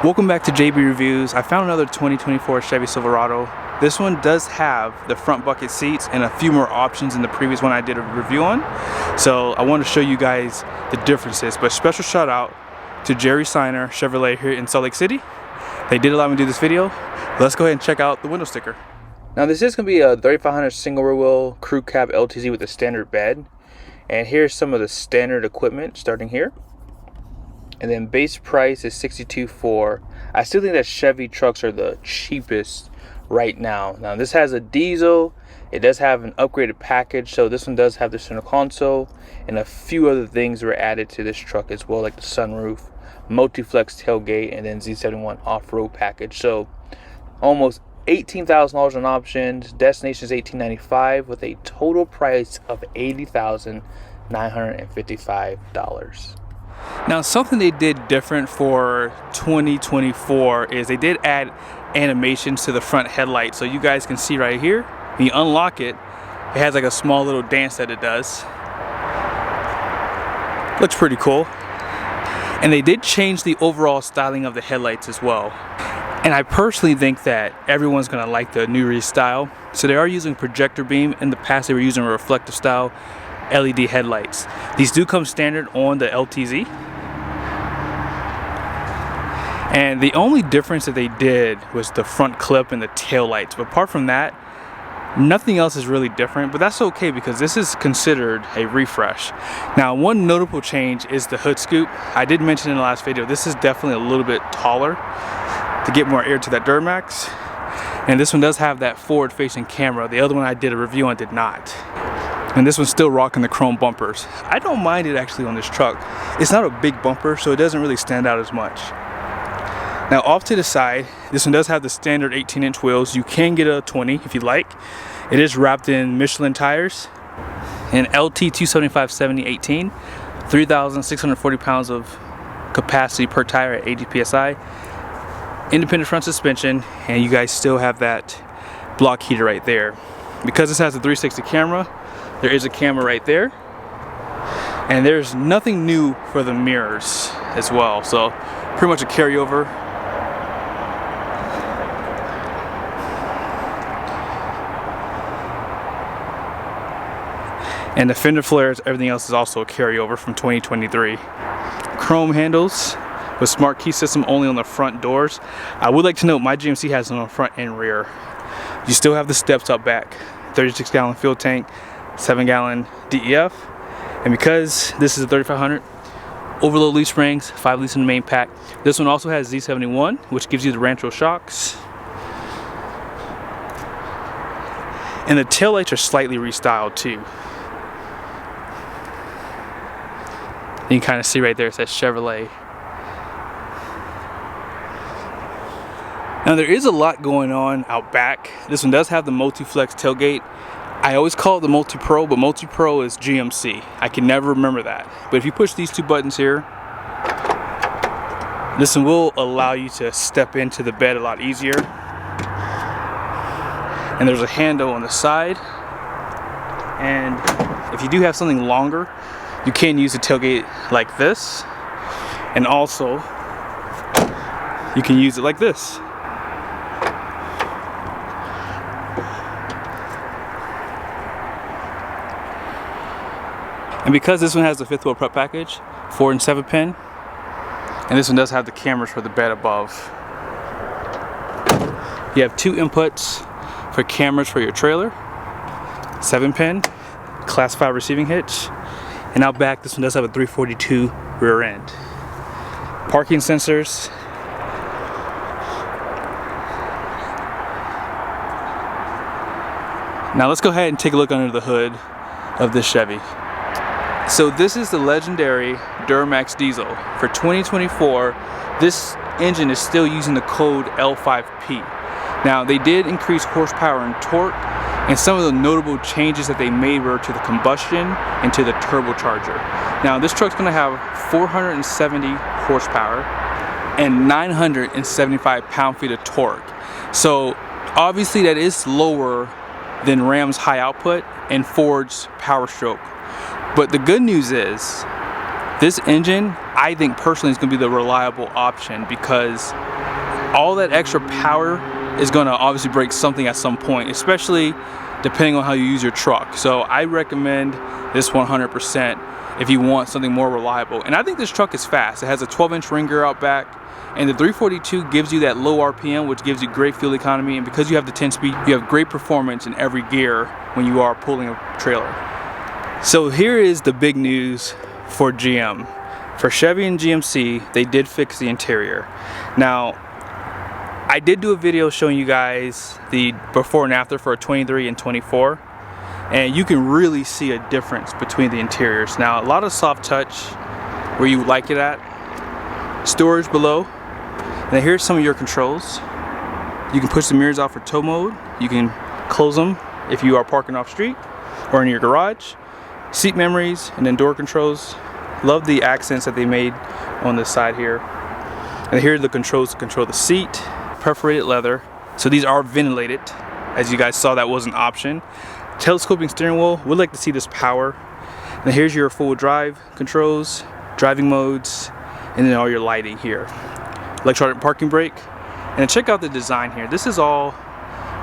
Welcome back to JB Reviews. I found another 2024 Chevy Silverado. This one does have the front bucket seats and a few more options than the previous one I did a review on. So I want to show you guys the differences. But special shout out to Jerry Seiner Chevrolet here in Salt Lake City. They did allow me to do this video. Let's go ahead and check out the window sticker. Now this is going to be a 3500 single rear wheel crew cab LTZ with a standard bed. And here's some of the standard equipment starting here. And then base price is $62,400. I still think that Chevy trucks are the cheapest right now. Now this has a diesel. It does have an upgraded package. So this one does have the center console and a few other things were added to this truck as well, like the sunroof, multi-flex tailgate, and then Z71 off-road package. So almost $18,000 on options. Destination is $18,955 with a total price of $80,955. Now something they did different for 2024 is they did add animations to the front headlight. So you guys can see right here, when you unlock it, it has like a small little dance that it does. Looks pretty cool. And they did change the overall styling of the headlights as well. And I personally think that everyone's gonna like the new restyle. So they are using projector beam. In the past they were using a reflective style LED headlights. These do come standard on the LTZ. And the only difference that they did was the front clip and the tail lights. But apart from that, nothing else is really different, but that's okay because this is considered a refresh. Now, one notable change is the hood scoop. I did mention in the last video, this is definitely a little bit taller to get more air to that Duramax. And this one does have that forward-facing camera. The other one I did a review on did not. And this one's still rocking the chrome bumpers. I don't mind it actually on this truck. It's not a big bumper, so it doesn't really stand out as much. Now off to the side, this one does have the standard 18-inch wheels. You can get a 20 if you like. It is wrapped in Michelin tires. And LT 275/70/18, 3,640 pounds of capacity per tire at 80 PSI. Independent front suspension, and you guys still have that block heater right there. Because this has a 360 camera, there is a camera right there. And there's nothing new for the mirrors as well. So pretty much a carryover. And the fender flares, everything else is also a carryover from 2023. Chrome handles with smart key system only on the front doors. I would like to note my GMC has it on front and rear. You still have the steps up back. 36-gallon fuel tank, 7-gallon DEF. And because this is a 3500, overload leaf springs, 5 leaves in the main pack. This one also has Z71, which gives you the Rancho shocks. And the taillights are slightly restyled too. You can kind of see right there, it says Chevrolet. Now there is a lot going on out back. This one does have the multi-flex tailgate. I always call it the Multi-Pro, but Multi-Pro is GMC. I can never remember that. But if you push these two buttons here, this one will allow you to step into the bed a lot easier. And there's a handle on the side. And if you do have something longer, you can use the tailgate like this. And also, you can use it like this. And because this one has the 5th wheel prep package, 4 and 7 pin, and this one does have the cameras for the bed above. You have 2 inputs for cameras for your trailer, 7 pin, class 5 receiving hitch, and out back this one does have a 342 rear end. Parking sensors. Now let's go ahead and take a look under the hood of this Chevy. So this is the legendary Duramax diesel. For 2024, this engine is still using the code L5P. Now they did increase horsepower and torque, and some of the notable changes that they made were to the combustion and to the turbocharger. Now this truck's gonna have 470 horsepower and 975 pound-feet of torque. So obviously that is lower than Ram's high output and Ford's Power Stroke. But the good news is, this engine, I think personally is going to be the reliable option, because all that extra power is going to obviously break something at some point, especially depending on how you use your truck. So I recommend this 100% if you want something more reliable. And I think this truck is fast. It has a 12-inch ring gear out back, and the 342 gives you that low RPM, which gives you great fuel economy. And because you have the 10-speed, you have great performance in every gear when you are pulling a trailer. So here is the big news for GM. For Chevy and GMC, they did fix the interior. Now, I did do a video showing you guys the before and after for a 23 and 24, and you can really see a difference between the interiors. Now, a lot of soft touch where you like it at, storage below. Now here's some of your controls. You can push the mirrors out for tow mode. You can close them if you are parking off street or in your garage. Seat memories, and then door controls. Love the accents that they made on the side here. And here are the controls to control the seat. Perforated leather. So these are ventilated. As you guys saw, that was an option. Telescoping steering wheel. Would like to see this power. And here's your full drive controls, driving modes, and then all your lighting here. Electronic parking brake. And check out the design here. This is all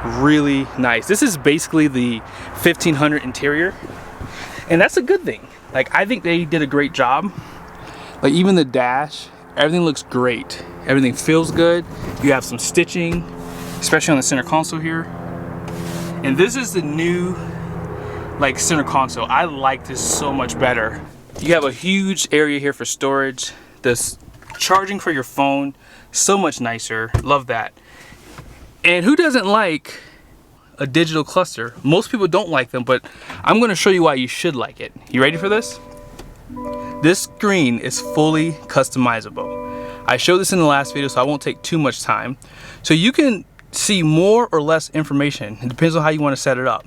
really nice. This is basically the 1500 interior, and that's a good thing. Like, I think they did a great job. Like, even the dash, everything looks great. Everything feels good. You have some stitching, especially on the center console here. And this is the new, like, center console. I like this so much better. You have a huge area here for storage. This charging for your phone, so much nicer. Love that. And who doesn't like a digital cluster? Most people don't like them, but I'm going to show you why you should like it. You ready for this? This screen is fully customizable. I showed this in the last video, so I won't take too much time. So you can see more or less information. It depends on how you want to set it up.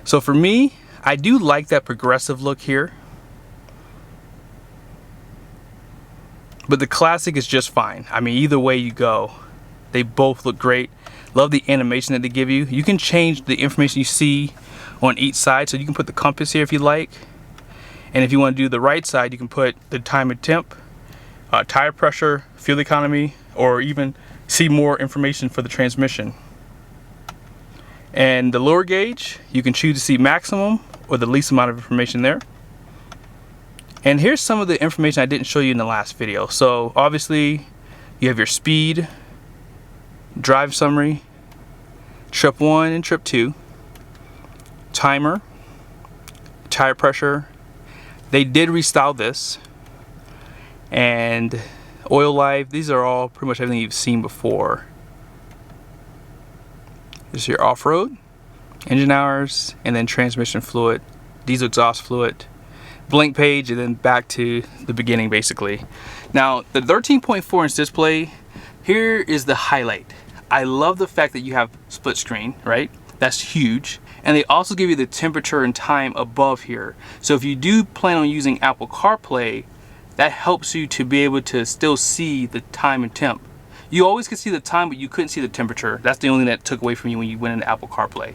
So for me, I do like that progressive look here, but the classic is just fine. I mean, either way you go, they both look great. Love the animation that they give you. You can change the information you see on each side. So you can put the compass here if you like. And if you want to do the right side, you can put the time and temp, tire pressure, fuel economy, or even see more information for the transmission. And the lower gauge, you can choose to see maximum or the least amount of information there. And here's some of the information I didn't show you in the last video. So obviously you have your speed, drive summary, trip 1 and trip 2, timer, tire pressure. They did restyle this, and oil life. These are all pretty much everything you've seen before. This is your off-road, engine hours, and then transmission fluid, diesel exhaust fluid, blank page, and then back to the beginning basically. Now the 13.4 inch display, here is the highlight. I love the fact that you have split screen, right? That's huge. And they also give you the temperature and time above here. So if you do plan on using Apple CarPlay, that helps you to be able to still see the time and temp. You always could see the time, but you couldn't see the temperature. That's the only thing that took away from you when you went into Apple CarPlay.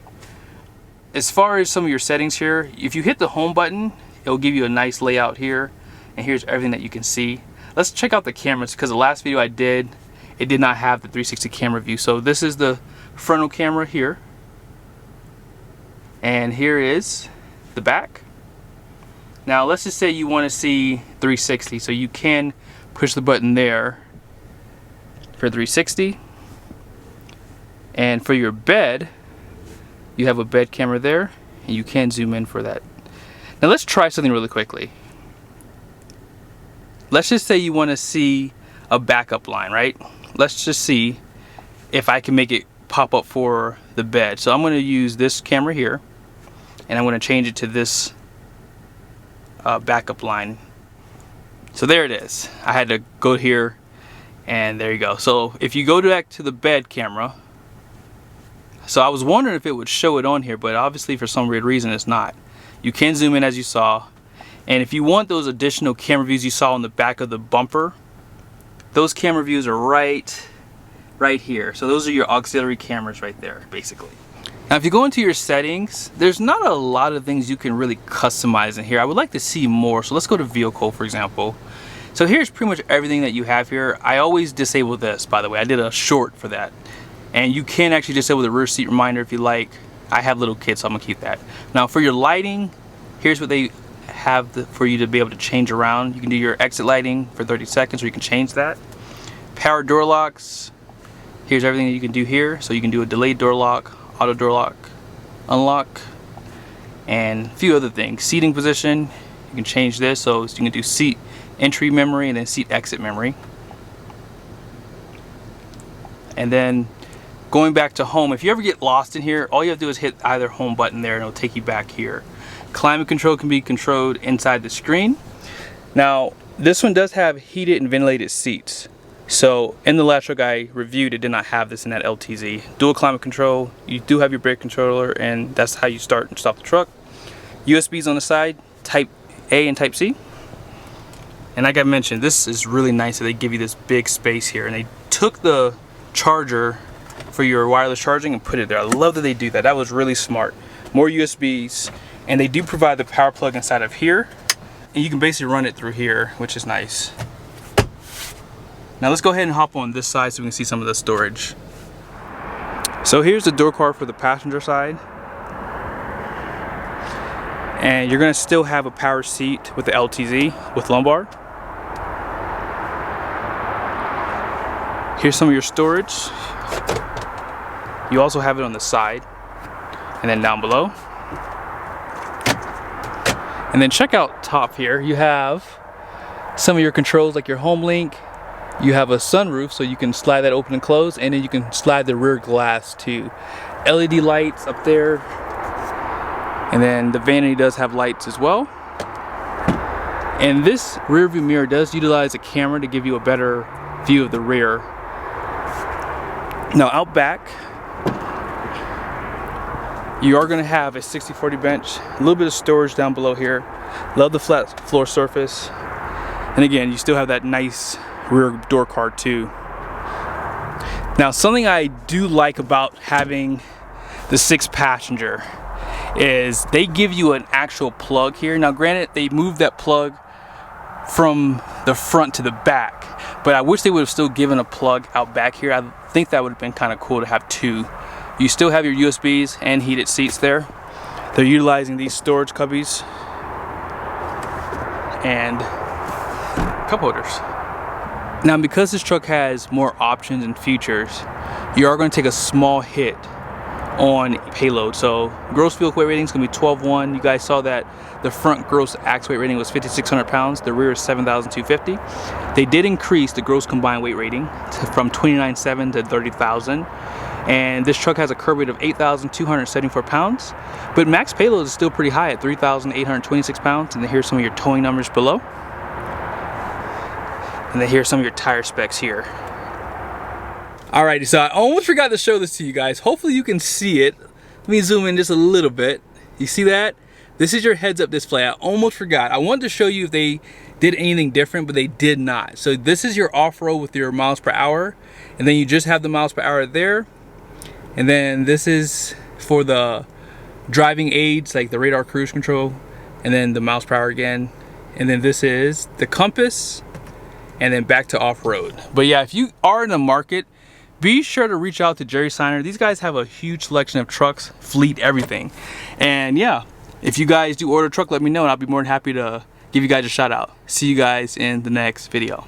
As far as some of your settings here, if you hit the home button, it'll give you a nice layout here. And here's everything that you can see. Let's check out the cameras, because the last video I did, it did not have the 360 camera view. So this is the frontal camera here, and here is the back. Now let's just say you want to see 360, so you can push the button there for 360. And for your bed, you have a bed camera there, and you can zoom in for that. Now let's try something really quickly. Let's just say you want to see a backup line, right? Let's just see if I can make it pop up for the bed. So I'm going to use this camera here, and I'm going to change it to this backup line. So there it is. I had to go here, and there you go. So if you go back to the bed camera, so I was wondering if it would show it on here, but obviously for some weird reason it's not. You can zoom in as you saw, and if you want those additional camera views you saw on the back of the bumper, those camera views are right here. So those are your auxiliary cameras right there, basically. Now if you go into your settings, there's not a lot of things you can really customize in here. I would like to see more, so let's go to vehicle, for example. So here's pretty much everything that you have here. I always disable this, by the way. I did a short for that. And you can actually disable the rear seat reminder if you like. I have little kids, so I'm gonna keep that. Now for your lighting, here's what they have for you to be able to change around. You can do your exit lighting for 30 seconds, or you can change that. Power door locks. Here's everything that you can do here. So you can do a delayed door lock, auto door lock, unlock, and a few other things. Seating position, you can change this, so you can do seat entry memory and then seat exit memory. And then going back to home, if you ever get lost in here, all you have to do is hit either home button there and it'll take you back here. Climate control can be controlled inside the screen. Now this one does have heated and ventilated seats. So in the last truck I reviewed, it did not have this in that LTZ. Dual climate control, you do have your brake controller, and that's how you start and stop the truck. USBs on the side, type A and type C. And like I mentioned, this is really nice that they give you this big space here, and they took the charger for your wireless charging and put it there. I love that they do that. That was really smart. More USBs, and they do provide the power plug inside of here, and you can basically run it through here, which is nice. Now let's go ahead and hop on this side so we can see some of the storage. So here's the door card for the passenger side. And you're gonna still have a power seat with the LTZ with lumbar. Here's some of your storage. You also have it on the side and then down below. And then check out top here. You have some of your controls like your home link. You have a sunroof, so you can slide that open and close, and then you can slide the rear glass too. LED lights up there, and then the vanity does have lights as well. And this rear view mirror does utilize a camera to give you a better view of the rear. Now out back, you are going to have a 60/40 bench, a little bit of storage down below here. Love the flat floor surface, and again, you still have that nice rear door card too. Now something I do like about having the 6-passenger is they give you an actual plug here. Now granted, they moved that plug from the front to the back, but I wish they would have still given a plug out back here. I think that would have been kind of cool to have two. You still have your USBs and heated seats there. They're utilizing these storage cubbies and cup holders. Now because this truck has more options and features, you are going to take a small hit on payload. So gross vehicle weight rating is going to be 12.1. You guys saw that the front gross ax weight rating was 5,600 pounds. The rear is 7,250. They did increase the gross combined weight rating from 29.7 to 30,000. And this truck has a curb weight of 8,274 pounds. But max payload is still pretty high at 3,826 pounds. And then here's some of your towing numbers below. And then here's some of your tire specs here. Alrighty, so I almost forgot to show this to you guys. Hopefully you can see it. Let me zoom in just a little bit. You see that? This is your heads-up display. I almost forgot. I wanted to show you if they did anything different, but they did not. So this is your off-road with your miles per hour. And then you just have the miles per hour there. And then this is for the driving aids, like the radar cruise control. And then the miles per hour again. And then this is the compass. And then back to off-road. But yeah, if you are in the market, be sure to reach out to Jerry Seiner. These guys have a huge selection of trucks, fleet, everything. And yeah, if you guys do order a truck, let me know and I'll be more than happy to give you guys a shout out. See you guys in the next video.